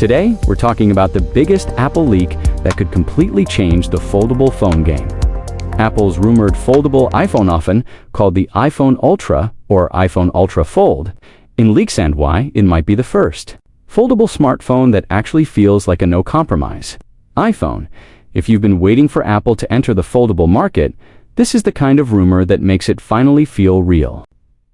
Today, we're talking about the biggest Apple leak that could completely change the foldable phone game. Apple's rumored foldable iPhone, often called the iPhone Ultra or iPhone Ultra Fold, in leaks, and why it might be the first foldable smartphone that actually feels like a no-compromise iPhone. If you've been waiting for Apple to enter the foldable market, this is the kind of rumor that makes it finally feel real.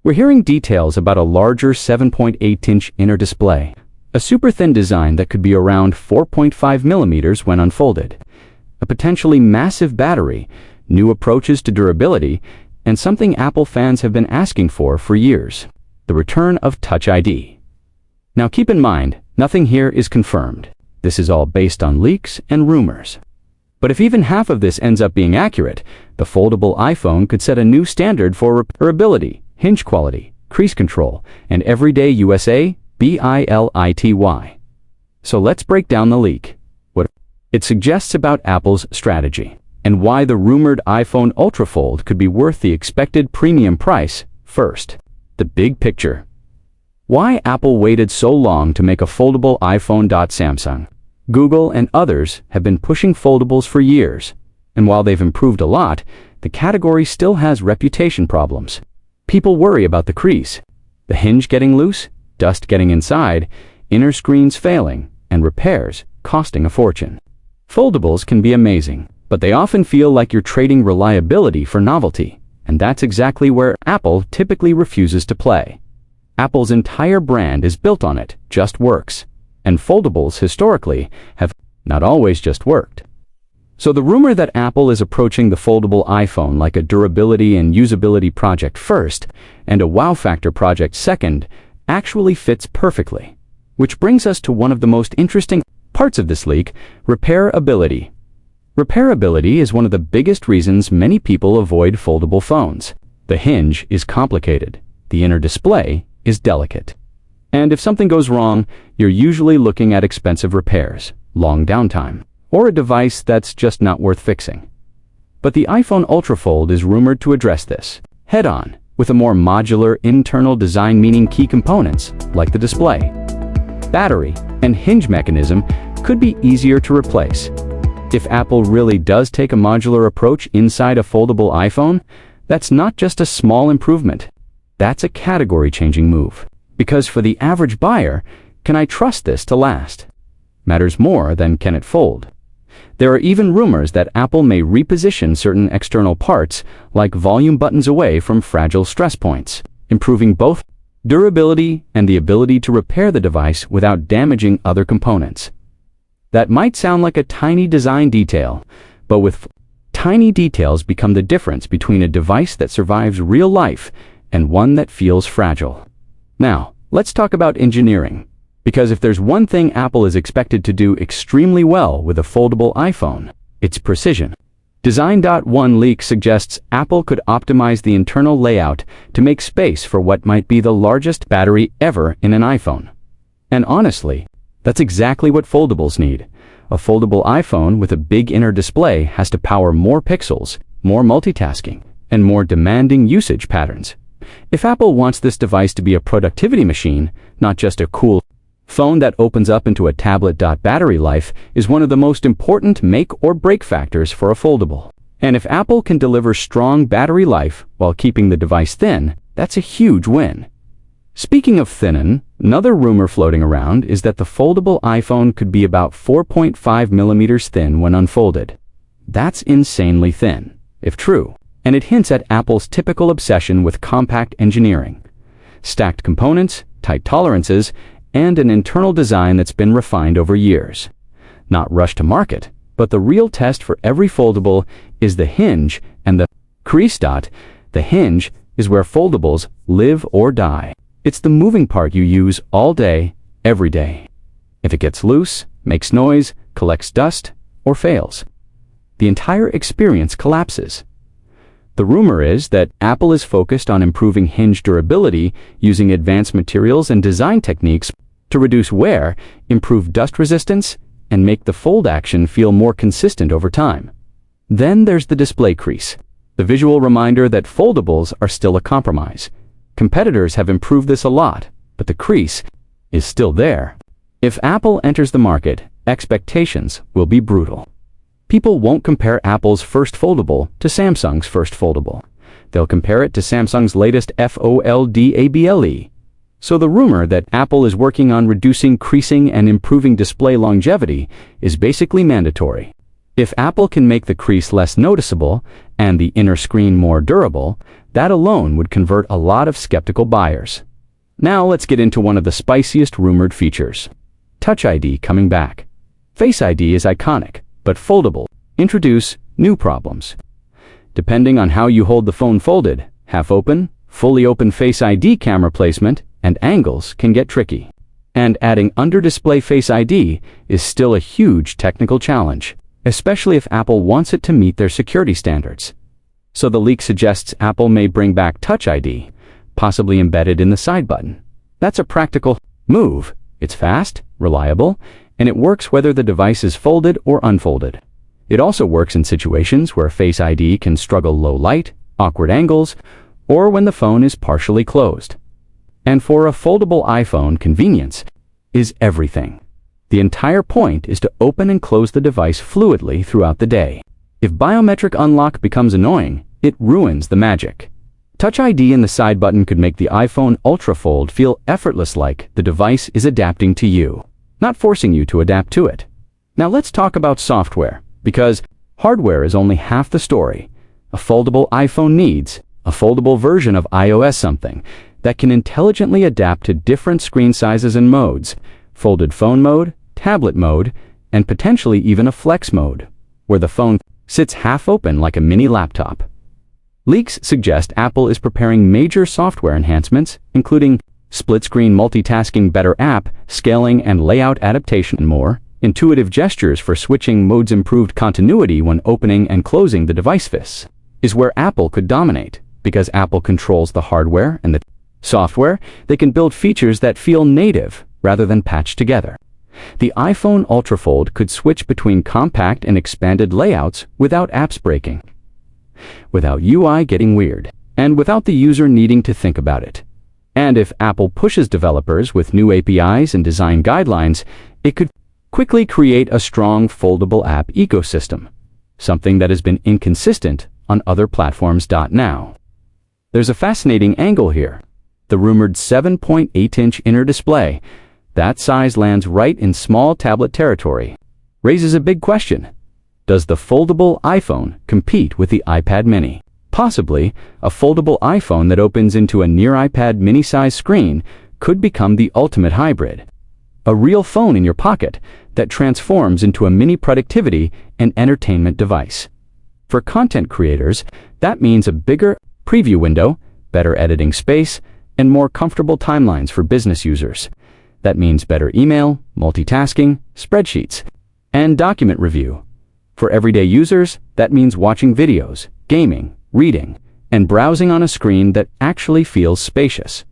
We're hearing details about a larger 7.8-inch inner display, a super-thin design that could be around 4.5 millimeters when unfolded, a potentially massive battery, new approaches to durability, and something Apple fans have been asking for years: the return of Touch ID. Now keep in mind, nothing here is confirmed. This is all based on leaks and rumors. But if even half of this ends up being accurate, the foldable iPhone could set a new standard for repairability, hinge quality, crease control, and everyday USA bility. So let's break down the leak, what it suggests about Apple's strategy, and why the rumored iPhone Ultra Fold could be worth the expected premium price. First, the big picture. Why Apple waited so long to make a foldable iPhone. Samsung, Google, and others have been pushing foldables for years, and while they've improved a lot, the category still has reputation problems. People worry about the crease, the hinge getting loose, dust getting inside, inner screens failing, and repairs costing a fortune. Foldables can be amazing, but they often feel like you're trading reliability for novelty, and that's exactly where Apple typically refuses to play. Apple's entire brand is built on it just works, and foldables historically have not always just worked. So the rumor that Apple is approaching the foldable iPhone like a durability and usability project first and a wow factor project second actually fits perfectly. Which brings us to one of the most interesting parts of this leak: repairability. Repairability is one of the biggest reasons many people avoid foldable phones. The hinge is complicated. The inner display is delicate. And if something goes wrong, you're usually looking at expensive repairs, long downtime, or a device that's just not worth fixing. But the iPhone Ultra Fold is rumored to address this head-on with a more modular internal design, meaning key components like the display, battery, and hinge mechanism could be easier to replace. If Apple really does take a modular approach inside a foldable iPhone, that's not just a small improvement. That's a category-changing move. Because for the average buyer, can I trust this to last? Matters more than can it fold. There are even rumors that Apple may reposition certain external parts, like volume buttons, away from fragile stress points, improving both durability and the ability to repair the device without damaging other components. That might sound like a tiny design detail, but with tiny details become the difference between a device that survives real life and one that feels fragile. Now, let's talk about engineering, because if there's one thing Apple is expected to do extremely well with a foldable iPhone, it's precision. Design.one leak suggests Apple could optimize the internal layout to make space for what might be the largest battery ever in an iPhone. And honestly, that's exactly what foldables need. A foldable iPhone with a big inner display has to power more pixels, more multitasking, and more demanding usage patterns. If Apple wants this device to be a productivity machine, not just a cool phone that opens up into a tablet. Battery life is one of the most important make or break factors for a foldable. And if Apple can deliver strong battery life while keeping the device thin, that's a huge win. Speaking of thinning, another rumor floating around is that the foldable iPhone could be about 4.5 millimeters thin when unfolded. That's insanely thin, if true. And it hints at Apple's typical obsession with compact engineering, stacked components, tight tolerances, and an internal design that's been refined over years. Not rushed to market, but the real test for every foldable is the hinge and the crease. The hinge is where foldables live or die. It's the moving part you use all day, every day. If it gets loose, makes noise, collects dust, or fails, the entire experience collapses. The rumor is that Apple is focused on improving hinge durability using advanced materials and design techniques to reduce wear, improve dust resistance, and make the fold action feel more consistent over time. Then there's the display crease, the visual reminder that foldables are still a compromise. Competitors have improved this a lot, but the crease is still there. If Apple enters the market, expectations will be brutal. People won't compare Apple's first foldable to Samsung's first foldable. They'll compare it to Samsung's latest foldable. So the rumor that Apple is working on reducing creasing and improving display longevity is basically mandatory. If Apple can make the crease less noticeable and the inner screen more durable, that alone would convert a lot of skeptical buyers. Now let's get into one of the spiciest rumored features. Touch ID coming back. Face ID is iconic, but foldable introduce new problems. Depending on how you hold the phone folded, half open, fully open Face ID camera placement, and angles can get tricky. And adding under-display Face ID is still a huge technical challenge, especially if Apple wants it to meet their security standards. So the leak suggests Apple may bring back Touch ID, possibly embedded in the side button. That's a practical move. It's fast, reliable, and it works whether the device is folded or unfolded. It also works in situations where Face ID can struggle low light, awkward angles, or when the phone is partially closed. And for a foldable iPhone, convenience is everything. The entire point is to open and close the device fluidly throughout the day. If biometric unlock becomes annoying, it ruins the magic. Touch ID in the side button could make the iPhone Ultra Fold feel effortless, like the device is adapting to you, not forcing you to adapt to it. Now let's talk about software, because hardware is only half the story. A foldable iPhone needs a foldable version of iOS, something that can intelligently adapt to different screen sizes and modes, folded phone mode, tablet mode, and potentially even a flex mode, where the phone sits half open like a mini laptop. Leaks suggest Apple is preparing major software enhancements, including split-screen multitasking, better app scaling and layout adaptation, and more. Intuitive gestures for switching modes, improved continuity when opening and closing the device. This is where Apple could dominate. Because Apple controls the hardware and the software, they can build features that feel native rather than patched together. The iPhone Ultra Fold could switch between compact and expanded layouts without apps breaking, without UI getting weird, and without the user needing to think about it. And if Apple pushes developers with new APIs and design guidelines, it could quickly create a strong foldable app ecosystem, something that has been inconsistent on other platforms. Now, there's a fascinating angle here. The rumored 7.8-inch inner display, that size lands right in small tablet territory, raises a big question. Does the foldable iPhone compete with the iPad mini? Possibly, a foldable iPhone that opens into a near iPad mini-size screen could become the ultimate hybrid. A real phone in your pocket that transforms into a mini productivity and entertainment device. For content creators, that means a bigger preview window, better editing space, and more comfortable timelines. For business users, that means better email, multitasking, spreadsheets, and document review. For everyday users, that means watching videos, gaming, reading, and browsing on a screen that actually feels spacious.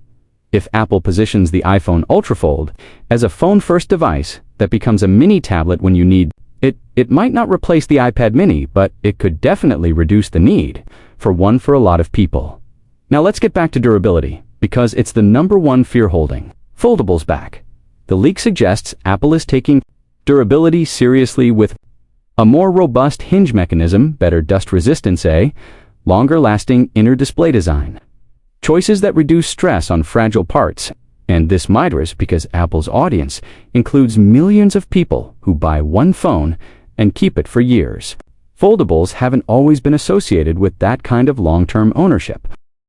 If Apple positions the iPhone Ultra Fold as a phone-first device that becomes a mini tablet when you need it, it might not replace the iPad mini, but it could definitely reduce the need for one for a lot of people. Now let's get back to durability, because it's the #1 fear holding foldables back. The leak suggests Apple is taking durability seriously with a more robust hinge mechanism, better dust resistance, a longer-lasting inner display design, choices that reduce stress on fragile parts. And this matters because Apple's audience includes millions of people who buy one phone and keep it for years. Foldables haven't always been associated with that kind of long-term ownership.